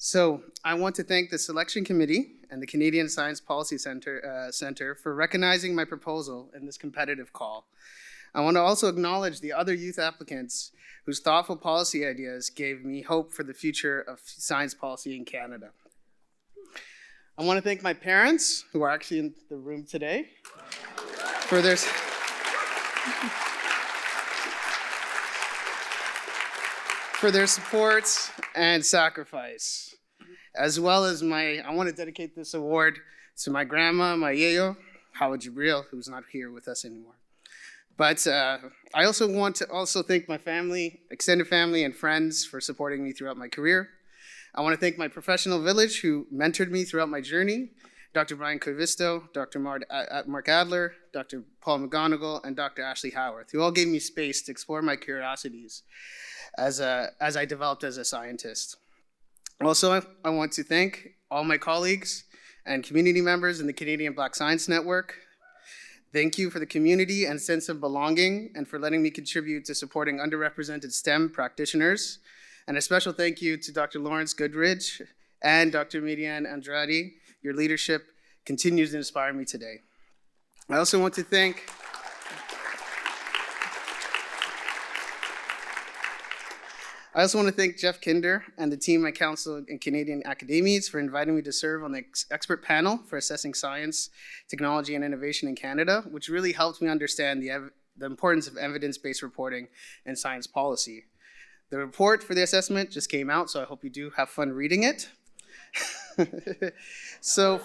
So I want to thank the Selection Committee and the Canadian Science Policy Center for recognizing my proposal in this competitive call. I want to also acknowledge the other youth applicants whose thoughtful policy ideas gave me hope for the future of science policy in Canada. I want to thank my parents, who are actually in the room today, for their support and sacrifice, as well as I want to dedicate this award to my grandma, my yayo, Hawa Jibril, who's not here with us anymore. But I also want to thank my family, extended family, and friends for supporting me throughout my career. I want to thank my professional village who mentored me throughout my journey, Dr. Brian Covisto, Dr. Mark Adler, Dr. Paul McGonigal, and Dr. Ashley Howarth, who all gave me space to explore my curiosities as I developed as a scientist. Also, I want to thank all my colleagues and community members in the Canadian Black Science Network. Thank you for the community and sense of belonging and for letting me contribute to supporting underrepresented STEM practitioners. And a special thank you to Dr. Lawrence Goodridge and Dr. Midian Andrade. Your leadership continues to inspire me today. I also want to thank Jeff Kinder and the team at Council and Canadian Academies for inviting me to serve on the expert panel for assessing science, technology, and innovation in Canada, which really helped me understand the importance of evidence-based reporting in science policy. The report for the assessment just came out, so I hope you do have fun reading it. So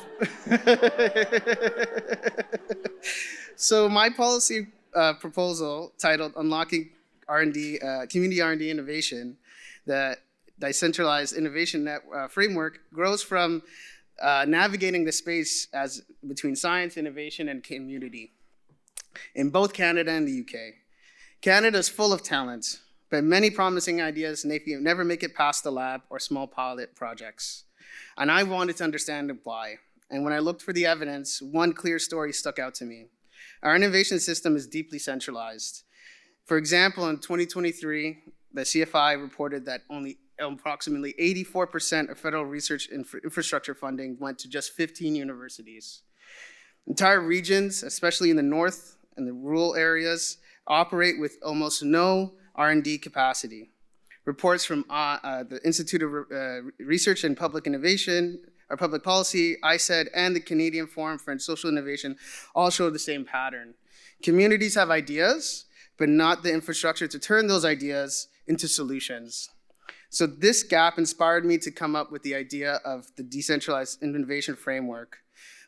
my policy proposal titled Unlocking R&D, Community R&D Innovation, the decentralized innovation framework grows from navigating the space between science, innovation, and community in both Canada and the UK. Canada is full of talent, but many promising ideas never make it past the lab or small pilot projects. And I wanted to understand why. And when I looked for the evidence, one clear story stuck out to me. Our innovation system is deeply centralized. For example, in 2023, the CFI reported that only approximately 84% of federal research infrastructure funding went to just 15 universities. Entire regions, especially in the north and the rural areas, operate with almost no R&D capacity. Reports from the Institute of Research and Public Innovation, or Public Policy, ISED, and the Canadian Forum for Social Innovation all show the same pattern. Communities have ideas, but not the infrastructure to turn those ideas into solutions. So this gap inspired me to come up with the idea of the decentralized innovation framework,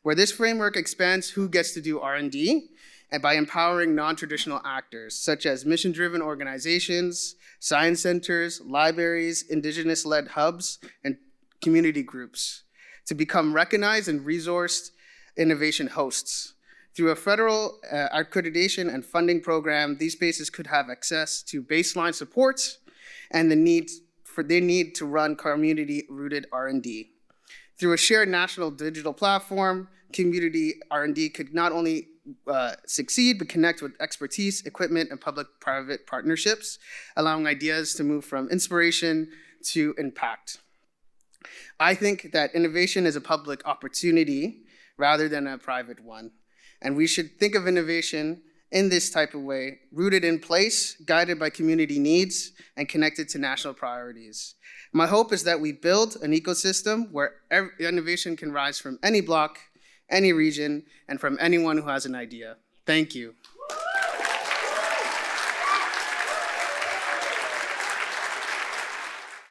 where this framework expands who gets to do R&D, and by empowering non-traditional actors, such as mission-driven organizations, science centers, libraries, indigenous-led hubs, and community groups, to become recognized and resourced innovation hosts. Through a federal accreditation and funding program, these spaces could have access to baseline supports and the need to run community-rooted R&D. Through a shared national digital platform, community R&D could not only succeed, but connect with expertise, equipment, and public-private partnerships, allowing ideas to move from inspiration to impact. I think that innovation is a public opportunity rather than a private one. And we should think of innovation in this type of way, rooted in place, guided by community needs, and connected to national priorities. My hope is that we build an ecosystem where innovation can rise from any block, any region, and from anyone who has an idea. Thank you.